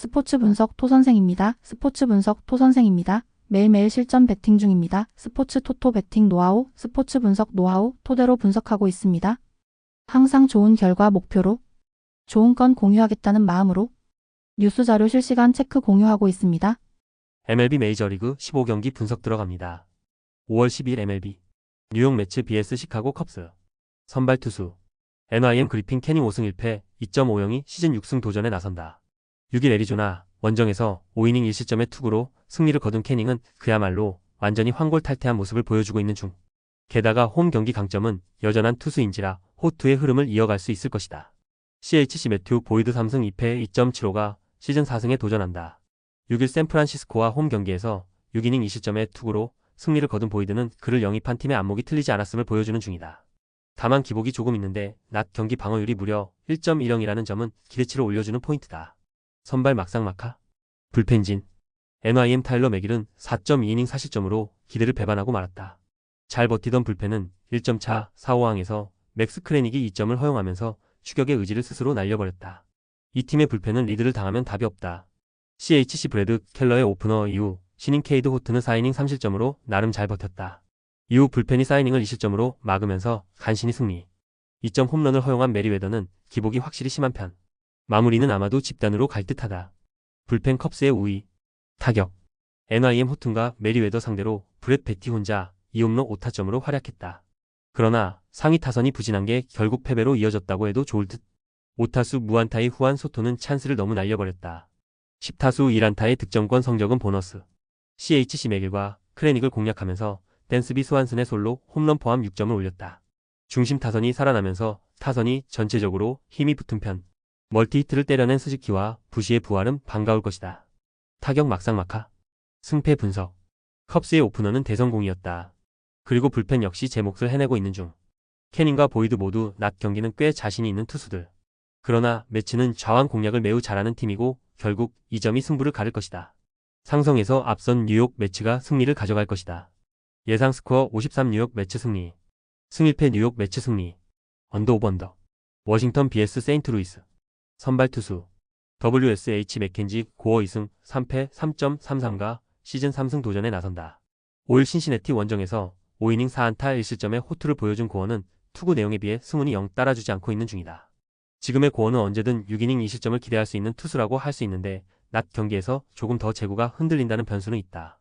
스포츠 분석 토선생입니다. 스포츠 분석 토선생입니다. 매일매일 실전 배팅 중입니다. 스포츠 토토 배팅 노하우, 스포츠 분석 노하우 토대로 분석하고 있습니다. 항상 좋은 결과 목표로 좋은 건 공유하겠다는 마음으로 뉴스 자료 실시간 체크 공유하고 있습니다. MLB 메이저리그 15경기 분석 들어갑니다. 5월 12일 MLB 뉴욕 매츠 vs 시카고 컵스 선발 투수 NYM 그리핀 캐닝 5승 1패 2.50이 시즌 6승 도전에 나선다. 6일 애리조나 원정에서 5이닝 1실점의 투구로 승리를 거둔 캐닝은 그야말로 완전히 환골탈태한 모습을 보여주고 있는 중. 게다가 홈 경기 강점은 여전한 투수인지라 호투의 흐름을 이어갈 수 있을 것이다. CHC 매튜 보이드 3승 2패 2.75가 시즌 4승에 도전한다. 6일 샌프란시스코와 홈 경기에서 6이닝 2실점의 투구로 승리를 거둔 보이드는 그를 영입한 팀의 안목이 틀리지 않았음을 보여주는 중이다. 다만 기복이 조금 있는데 낮 경기 방어율이 무려 1.10이라는 점은 기대치를 올려주는 포인트다. 선발 막상막하 불펜진 NYM 타일러 맥일은 4.2이닝 4실점으로 기대를 배반하고 말았다. 잘 버티던 불펜은 1점 차 4호항에서 맥스 크레닉이 2점을 허용하면서 추격의 의지를 스스로 날려버렸다. 이 팀의 불펜은 리드를 당하면 답이 없다. CHC 브래드 켈러의 오프너 이후 신인 케이드 호트는 4이닝 3실점으로 나름 잘 버텼다. 이후 불펜이 4이닝을 2실점으로 막으면서 간신히 승리. 2점 홈런을 허용한 메리웨더는 기복이 확실히 심한 편. 마무리는 아마도 집단으로 갈 듯하다. 불펜 컵스의 우위. 타격. NYM 호튼과 메리웨더 상대로 브렛 베티 혼자 2홈런 5타점으로 활약했다. 그러나 상위 타선이 부진한 게 결국 패배로 이어졌다고 해도 좋을 듯. 5타수 무안타의 후안 소토는 찬스를 너무 날려버렸다. 10타수 1안타의 득점권 성적은 보너스. CHC 맥일과 크레닉을 공략하면서 댄스비 스완슨의 솔로 홈런 포함 6점을 올렸다. 중심 타선이 살아나면서 타선이 전체적으로 힘이 붙은 편. 멀티히트를 때려낸 스즈키와 부시의 부활은 반가울 것이다. 타격 막상막하. 승패 분석. 컵스의 오프너는 대성공이었다. 그리고 불펜 역시 제 몫을 해내고 있는 중. 캐닝과 보이드 모두 낮 경기는 꽤 자신이 있는 투수들. 그러나 매치는 좌완 공략을 매우 잘하는 팀이고 결국 이 점이 승부를 가를 것이다. 상성에서 앞선 뉴욕 매치가 승리를 가져갈 것이다. 예상 스코어 53 뉴욕 매치 승리. 승1패 뉴욕 매치 승리. 언더 오버 언더. 워싱턴 vs 세인트루이스. 선발 투수 WSH 맥켄지 고어 2승 3패 3.33가 시즌 3승 도전에 나선다. 5일 신시내티 원정에서 5이닝 4안타 1실점의 호투를 보여준 고어는 투구 내용에 비해 승운이 영 따라주지 않고 있는 중이다. 지금의 고어는 언제든 6이닝 2실점을 기대할 수 있는 투수라고 할 수 있는데 낮 경기에서 조금 더 제구가 흔들린다는 변수는 있다.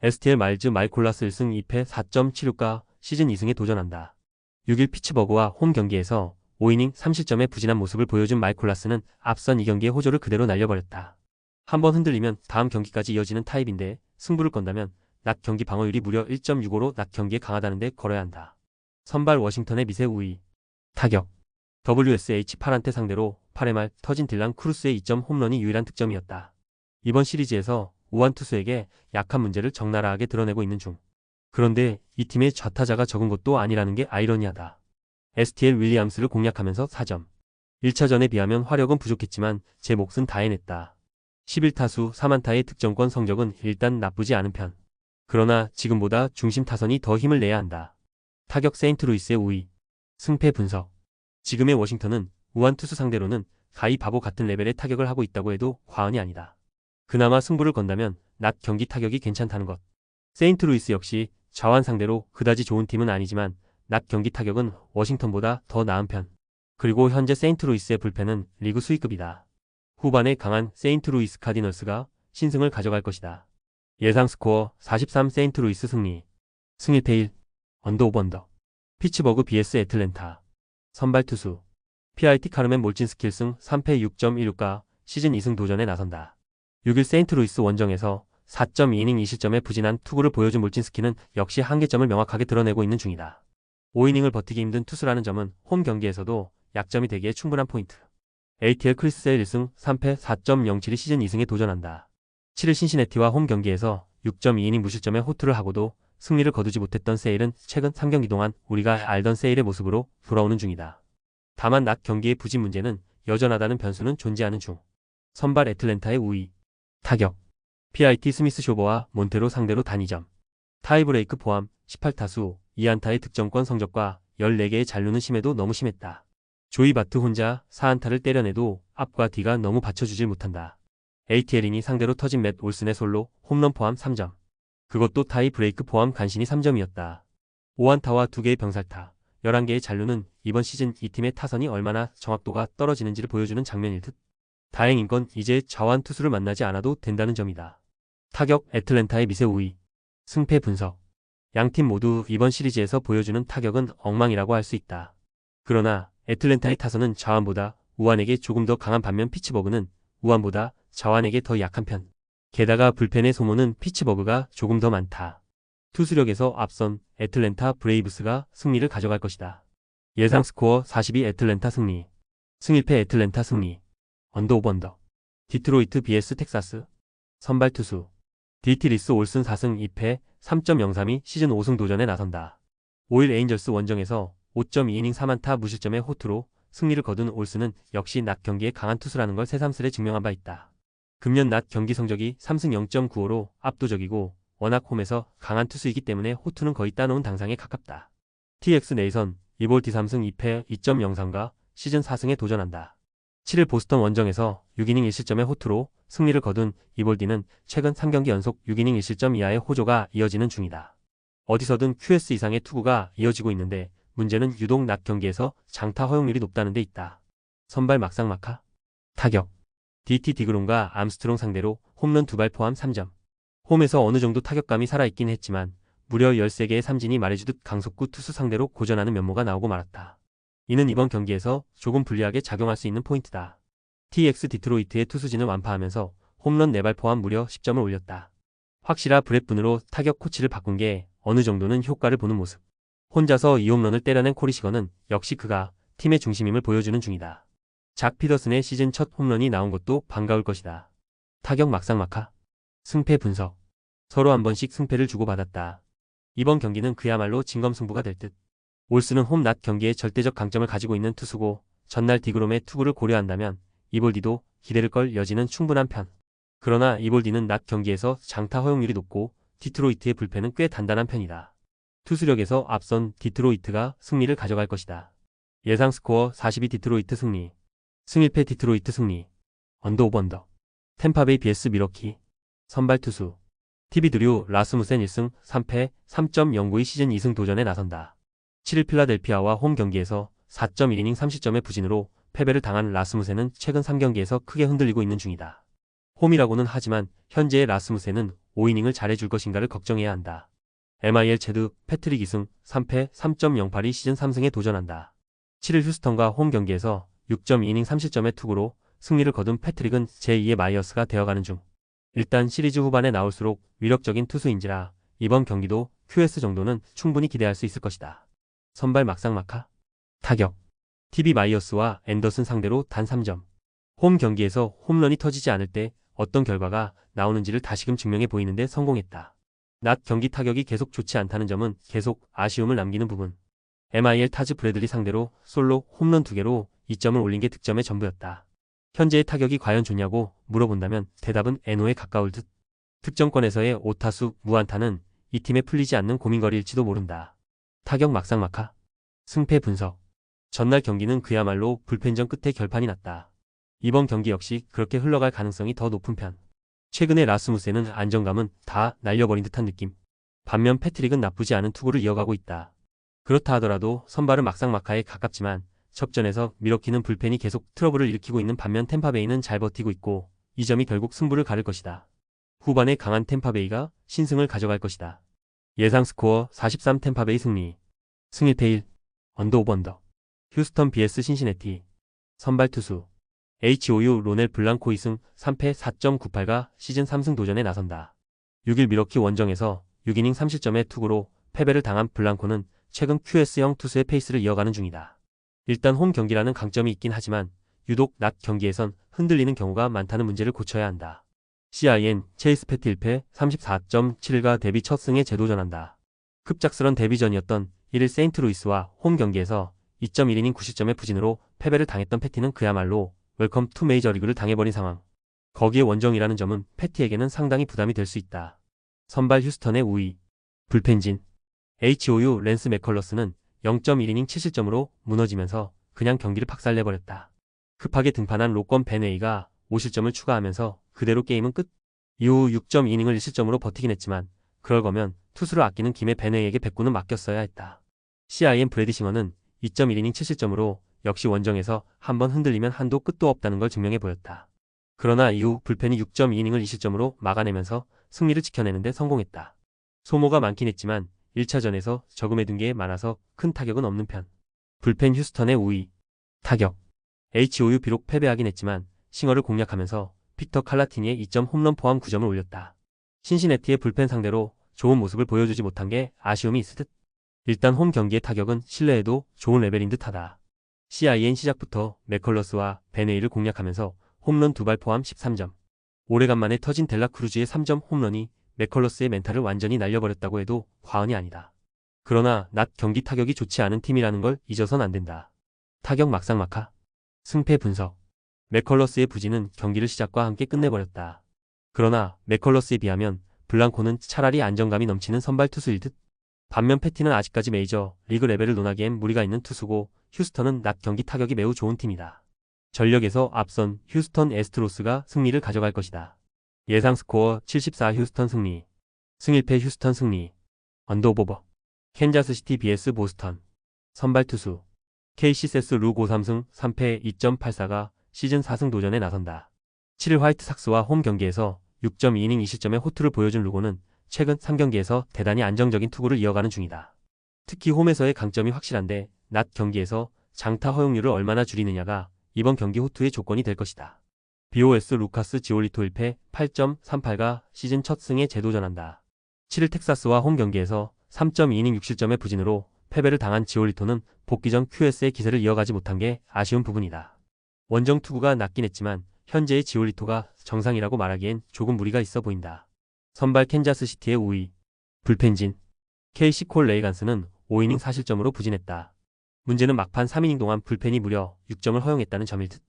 STL 마일즈 마이콜라스 1승 2패 4.76가 시즌 2승에 도전한다. 6일 피츠버그와 홈 경기에서 5이닝 3실점의 부진한 모습을 보여준 마이콜라스는 앞선 이 경기의 호조를 그대로 날려버렸다. 한번 흔들리면 다음 경기까지 이어지는 타입인데 승부를 건다면 낮 경기 방어율이 무려 1.65로 낮 경기에 강하다는 데 걸어야 한다. 선발 워싱턴의 미세 우위. 타격. WSH 8한테 상대로 8회 말 터진 딜란 크루스의 2점 홈런이 유일한 득점이었다. 이번 시리즈에서 우완 투수에게 약한 문제를 적나라하게 드러내고 있는 중. 그런데 이 팀의 좌타자가 적은 것도 아니라는 게 아이러니하다. STL 윌리엄스를 공략하면서 4점. 1차전에 비하면 화력은 부족했지만 제 몫은 다 해냈다. 11타수 3안타의 득점권 성적은 일단 나쁘지 않은 편. 그러나 지금보다 중심 타선이 더 힘을 내야 한다. 타격 세인트루이스의 우위. 승패 분석. 지금의 워싱턴은 우완 투수 상대로는 가히 바보 같은 레벨의 타격을 하고 있다고 해도 과언이 아니다. 그나마 승부를 건다면 낮 경기 타격이 괜찮다는 것. 세인트루이스 역시 좌완 상대로 그다지 좋은 팀은 아니지만 낮 경기 타격은 워싱턴보다 더 나은 편. 그리고 현재 세인트루이스의 불펜은 리그 수위급이다. 후반에 강한 세인트루이스 카디널스가 신승을 가져갈 것이다. 예상 스코어 43 세인트루이스 승리. 승1패 1. 언더 오버 언더. 피츠버그 vs 애틀랜타. 선발 투수 PRT 카르멘 몰친스키 1승 3패 6.16가 시즌 2승 도전에 나선다. 6일 세인트루이스 원정에서 4.2이닝 2실점의 부진한 투구를 보여준 몰친스키는 역시 한계점을 명확하게 드러내고 있는 중이다. 5이닝을 버티기 힘든 투수라는 점은 홈 경기에서도 약점이 되기에 충분한 포인트. ATL 크리스셀 1승 3패 4.07이 시즌 2승에 도전한다. 7일 신시내티와 홈 경기에서 6.2이닝 무실점의 호투를 하고도 승리를 거두지 못했던 세일은 최근 3경기 동안 우리가 알던 세일의 모습으로 돌아오는 중이다. 다만 낮 경기의 부진 문제는 여전하다는 변수는 존재하는 중. 선발 애틀랜타의 우위. 타격. PIT 스미스 쇼버와 몬테로 상대로 단위점. 타이브레이크 포함 18타수 2안타의 득점권 성적과 14개의 잔루는 심해도 너무 심했다. 조이 바트 혼자 4안타를 때려내도 앞과 뒤가 너무 받쳐주질 못한다. ATL이니 상대로 터진 맷 올슨의 솔로 홈런 포함 3점. 그것도 타이 브레이크 포함 간신히 3점이었다. 5안타와 2개의 병살타, 11개의 잔루는 이번 시즌 이 팀의 타선이 얼마나 정확도가 떨어지는지를 보여주는 장면일 듯. 다행인 건 이제 좌완 투수를 만나지 않아도 된다는 점이다. 타격 애틀랜타의 미세 우위. 승패 분석. 양팀 모두 이번 시리즈에서 보여주는 타격은 엉망이라고 할 수 있다. 그러나 애틀랜타의 타선은 좌완보다 우완에게 조금 더 강한 반면 피츠버그는 우완보다 좌완에게 더 약한 편. 게다가 불펜의 소모는 피츠버그가 조금 더 많다. 투수력에서 앞선 애틀랜타 브레이브스가 승리를 가져갈 것이다. 예상 스코어 42 애틀랜타 승리. 승일패 애틀랜타 승리. 언더 오버 언더. 디트로이트 vs 텍사스. 선발 투수. DT 리스 올슨 4승 2패 3.032 시즌 5승 도전에 나선다. 5일 에인절스 원정에서 5.2이닝 3안타 무실점의 호투로 승리를 거둔 올슨은 역시 낮 경기에 강한 투수라는 걸 새삼스레 증명한 바 있다. 금년 낮 경기 성적이 3승 0.95로 압도적이고 워낙 홈에서 강한 투수이기 때문에 호투는 거의 따놓은 당상에 가깝다. TX 네이선 2볼 D3승 2패 2.03가 시즌 4승에 도전한다. 7일 보스턴 원정에서 6이닝 1실점의 호투로 승리를 거둔 이볼디는 최근 3경기 연속 6이닝 1실점 이하의 호조가 이어지는 중이다. 어디서든 QS 이상의 투구가 이어지고 있는데 문제는 유독 낮 경기에서 장타 허용률이 높다는 데 있다. 선발 막상막하. 타격. DT 디그롬과 암스트롱 상대로 홈런 2발 포함 3점. 홈에서 어느 정도 타격감이 살아있긴 했지만 무려 13개의 삼진이 말해주듯 강속구 투수 상대로 고전하는 면모가 나오고 말았다. 이는 이번 경기에서 조금 불리하게 작용할 수 있는 포인트다. TX 디트로이트의 투수진을 완파하면서 홈런 4발 포함 무려 10점을 올렸다. 확실한 브렛분으로 타격 코치를 바꾼 게 어느 정도는 효과를 보는 모습. 혼자서 2홈런을 때려낸 코리 시거는 역시 그가 팀의 중심임을 보여주는 중이다. 작 피더슨의 시즌 첫 홈런이 나온 것도 반가울 것이다. 타격 막상막하. 승패 분석. 서로 한 번씩 승패를 주고받았다. 이번 경기는 그야말로 진검승부가 될 듯. 올슨은 홈 낮 경기에 절대적 강점을 가지고 있는 투수고 전날 디그롬의 투구를 고려한다면 이볼디도 기대를 걸 여지는 충분한 편. 그러나 이볼디는 낮 경기에서 장타 허용률이 높고 디트로이트의 불펜은 꽤 단단한 편이다. 투수력에서 앞선 디트로이트가 승리를 가져갈 것이다. 예상 스코어 42 디트로이트 승리. 승일패 디트로이트 승리. 언더 오버 언더. 템파베이 vs 미러키. 선발 투수. TV 드류 라스무센 1승 3패 3.09의 시즌 2승 도전에 나선다. 7일 필라델피아와 홈 경기에서 4.1이닝 3실점의 부진으로 패배를 당한 라스무센은 최근 3경기에서 크게 흔들리고 있는 중이다. 홈이라고는 하지만 현재의 라스무센은 5이닝을 잘해줄 것인가를 걱정해야 한다. MIL 체드 패트릭 2승 3패 3.08이 시즌 3승에 도전한다. 7일 휴스턴과 홈 경기에서 6.2이닝 3실점의 투구로 승리를 거둔 패트릭은 제2의 마이어스가 되어가는 중. 일단 시리즈 후반에 나올수록 위력적인 투수인지라 이번 경기도 QS 정도는 충분히 기대할 수 있을 것이다. 선발 막상막하. 타격. TV 마이어스와 앤더슨 상대로 단 3점. 홈 경기에서 홈런이 터지지 않을 때 어떤 결과가 나오는지를 다시금 증명해 보이는데 성공했다. 낮 경기 타격이 계속 좋지 않다는 점은 계속 아쉬움을 남기는 부분. MIL 타즈 브래들리 상대로 솔로 홈런 2개로 2점을 올린 게 득점의 전부였다. 현재의 타격이 과연 좋냐고 물어본다면 대답은 NO에 가까울 듯. 득점권에서의 5타수 무안타는 이 팀에 풀리지 않는 고민거리일지도 모른다. 타격 막상막하. 승패 분석. 전날 경기는 그야말로 불펜전 끝에 결판이 났다. 이번 경기 역시 그렇게 흘러갈 가능성이 더 높은 편. 최근에 라스무센은 안정감은 다 날려버린 듯한 느낌. 반면 패트릭은 나쁘지 않은 투구를 이어가고 있다. 그렇다 하더라도 선발은 막상막하에 가깝지만 접전에서 미러키는 불펜이 계속 트러블을 일으키고 있는 반면 템파베이는 잘 버티고 있고 이 점이 결국 승부를 가를 것이다. 후반에 강한 템파베이가 신승을 가져갈 것이다. 예상 스코어 43 템파베이 승리. 승일패 1. 언더 오버 언더. 휴스턴 vs 신시내티. 선발 투수. HOU 로넬 블랑코 2승 3패 4.98가 시즌 3승 도전에 나선다. 6일 미러키 원정에서 6이닝 3실점의 투구로 패배를 당한 블랑코는 최근 QS형 투수의 페이스를 이어가는 중이다. 일단 홈 경기라는 강점이 있긴 하지만 유독 낮 경기에선 흔들리는 경우가 많다는 문제를 고쳐야 한다. CIN 체이스 패트 1패 34.71가 데뷔 첫 승에 재도전한다. 급작스런 데뷔전이었던 1일 세인트루이스와 홈 경기에서 2.1이닝 9실점의 부진으로 패배를 당했던 패티는 그야말로 웰컴 투 메이저리그를 당해버린 상황. 거기에 원정이라는 점은 패티에게는 상당히 부담이 될 수 있다. 선발 휴스턴의 우위. 불펜진. HOU 랜스 맥컬러스는 0.1이닝 7실점으로 무너지면서 그냥 경기를 박살내버렸다. 급하게 등판한 로건 벤웨이가 5실점을 추가하면서 그대로 게임은 끝. 이후 6.2이닝을 1실점으로 버티긴 했지만 그럴 거면 투수를 아끼는 김에 베네이에게 백구는 맡겼어야 했다. CIM 브래디 싱어는 2.1이닝 7실점으로 역시 원정에서 한번 흔들리면 한도 끝도 없다는 걸 증명해 보였다. 그러나 이후 불펜이 6.2이닝을 2실점으로 막아내면서 승리를 지켜내는데 성공했다. 소모가 많긴 했지만 1차전에서 저금해 둔 게 많아서 큰 타격은 없는 편. 불펜 휴스턴의 우위. 타격. HOU 비록 패배하긴 했지만 싱어를 공략하면서 빅터 칼라티니의 2점 홈런 포함 9점을 올렸다. 신시내티의 불펜 상대로 좋은 모습을 보여주지 못한 게 아쉬움이 있을 듯. 일단 홈 경기의 타격은 실내에도 좋은 레벨인 듯하다. CIN 시작부터 맥컬러스와 베네이를 공략하면서 홈런 2발 포함 13점. 오래간만에 터진 델라크루즈의 3점 홈런이 맥컬러스의 멘탈을 완전히 날려버렸다고 해도 과언이 아니다. 그러나 낮 경기 타격이 좋지 않은 팀이라는 걸 잊어선 안 된다. 타격 막상막하. 승패 분석. 맥컬러스의 부진은 경기를 시작과 함께 끝내버렸다. 그러나 맥컬러스에 비하면 블랑코는 차라리 안정감이 넘치는 선발 투수일 듯. 반면 패티는 아직까지 메이저 리그 레벨을 논하기엔 무리가 있는 투수고 휴스턴은 낮 경기 타격이 매우 좋은 팀이다. 전력에서 앞선 휴스턴 애스트로스가 승리를 가져갈 것이다. 예상 스코어 74 휴스턴 승리. 승일패 휴스턴 승리. 언더오버. 캔자스시티 vs 보스턴. 선발 투수. KC 세스 루 5-3승 3패 2.84가 시즌 4승 도전에 나선다. 7일 화이트삭스와 홈 경기에서 6.2이닝 2실점의 호투를 보여준 루고는 최근 3경기에서 대단히 안정적인 투구를 이어가는 중이다. 특히 홈에서의 강점이 확실한데 낮 경기에서 장타 허용률을 얼마나 줄이느냐가 이번 경기 호투의 조건이 될 것이다. BOS 루카스 지올리토 1패 8.38가 시즌 첫 승에 재도전한다. 7일 텍사스와 홈 경기에서 3.2이닝 6실점의 부진으로 패배를 당한 지올리토는 복귀 전 QS의 기세를 이어가지 못한 게 아쉬운 부분이다. 원정 투구가 낮긴 했지만 현재의 지올리토가 정상이라고 말하기엔 조금 무리가 있어 보인다. 선발 캔자스시티의 우위. 불펜진. KC 콜 레이간스는 5이닝 4실점으로 부진했다. 문제는 막판 3이닝 동안 불펜이 무려 6점을 허용했다는 점일 듯.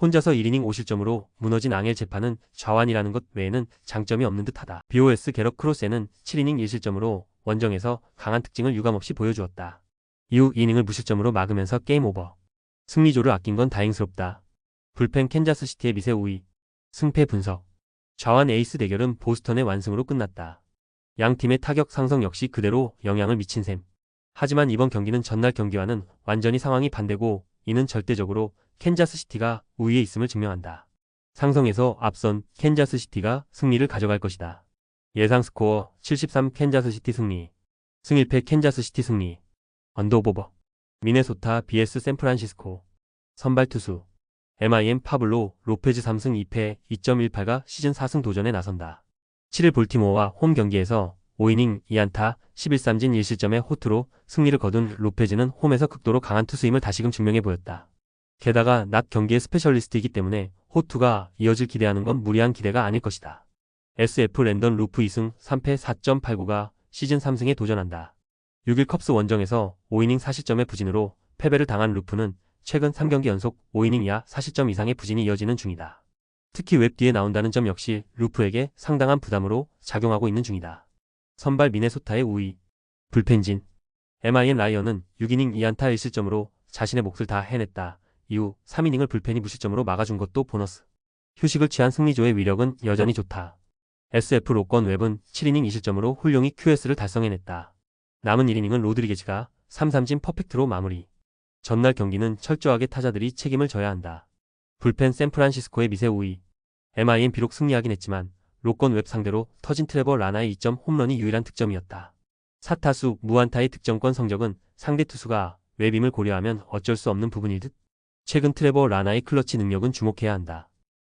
혼자서 1이닝 5실점으로 무너진 앙헬 제파는 좌완이라는 것 외에는 장점이 없는 듯하다. BOS 게럿 크로스에는 7이닝 1실점으로 원정에서 강한 특징을 유감없이 보여주었다. 이후 이닝을 무실점으로 막으면서 게임 오버. 승리조를 아낀 건 다행스럽다. 불펜 캔자스시티의 미세 우위. 승패 분석. 좌완 에이스 대결은 보스턴의 완승으로 끝났다. 양 팀의 타격 상성 역시 그대로 영향을 미친 셈. 하지만 이번 경기는 전날 경기와는 완전히 상황이 반대고 이는 절대적으로 캔자스시티가 우위에 있음을 증명한다. 상성에서 앞선 캔자스시티가 승리를 가져갈 것이다. 예상 스코어 73 캔자스시티 승리. 승일패 캔자스시티 승리. 언더오버. 미네소타 vs 샌프란시스코. 선발 투수. MIM 파블로 로페즈 3승 2패 2.18가 시즌 4승 도전에 나선다. 7일 볼티모어와 홈 경기에서 5이닝 2안타 11삼진 1실점의 호투로 승리를 거둔 로페즈는 홈에서 극도로 강한 투수임을 다시금 증명해 보였다. 게다가 낮 경기의 스페셜리스트이기 때문에 호투가 이어질 기대하는 건 무리한 기대가 아닐 것이다. SF 랜던 루프 2승 3패 4.89가 시즌 3승에 도전한다. 6일 컵스 원정에서 5이닝 4실점의 부진으로 패배를 당한 루프는 최근 3경기 연속 5이닝 이하 4실점 이상의 부진이 이어지는 중이다. 특히 웹 뒤에 나온다는 점 역시 루프에게 상당한 부담으로 작용하고 있는 중이다. 선발 미네소타의 우위. 불펜진. MIN 라이언은 6이닝 2안타 1실점으로 자신의 몫을 다 해냈다. 이후 3이닝을 불펜이 무실점으로 막아준 것도 보너스. 휴식을 취한 승리조의 위력은 여전히 좋다. SF 로건 웹은 7이닝 2실점으로 훌륭히 QS를 달성해냈다. 남은 1이닝은 로드리게즈가 3삼진 퍼펙트로 마무리. 전날 경기는 철저하게 타자들이 책임을 져야 한다. 불펜 샌프란시스코의 미세 우위. MIN 비록 승리하긴 했지만 로건 웹 상대로 터진 트레버 라나의 2점 홈런이 유일한 득점이었다. 4타수 무안타의 득점권 성적은 상대 투수가 웹임을 고려하면 어쩔 수 없는 부분일 듯. 최근 트레버 라나의 클러치 능력은 주목해야 한다.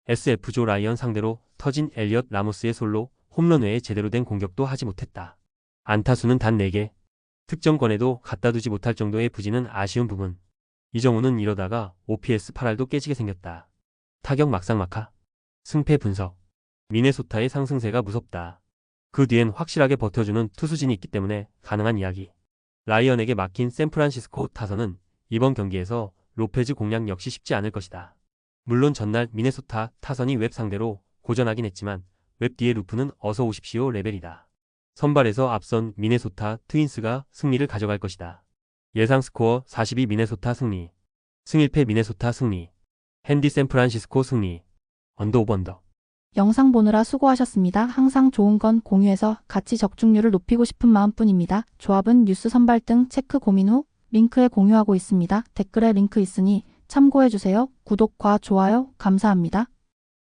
SF조 라이언 상대로 터진 엘리엇 라모스의 솔로 홈런 외에 제대로 된 공격도 하지 못했다. 안타수는 단 4개. 득점권에도 갖다 두지 못할 정도의 부진은 아쉬운 부분. 이정우는 이러다가 OPS 8할도 깨지게 생겼다. 타격 막상막하. 승패 분석. 미네소타의 상승세가 무섭다. 그 뒤엔 확실하게 버텨주는 투수진이 있기 때문에 가능한 이야기. 라이언에게 막힌 샌프란시스코 타선은 이번 경기에서 로페즈 공략 역시 쉽지 않을 것이다. 물론 전날 미네소타 타선이 웹 상대로 고전하긴 했지만 웹 뒤의 루프는 어서 오십시오 레벨이다. 선발에서 앞선 미네소타 트윈스가 승리를 가져갈 것이다. 예상 스코어 42 미네소타 승리. 승일패 미네소타 승리. 핸디 샌프란시스코 승리. 언더 오브 언더. 영상 보느라 수고하셨습니다. 항상 좋은 건 공유해서 같이 적중률을 높이고 싶은 마음뿐입니다. 조합은 뉴스 선발 등 체크 고민 후 링크에 공유하고 있습니다. 댓글에 링크 있으니 참고해주세요. 구독과 좋아요 감사합니다.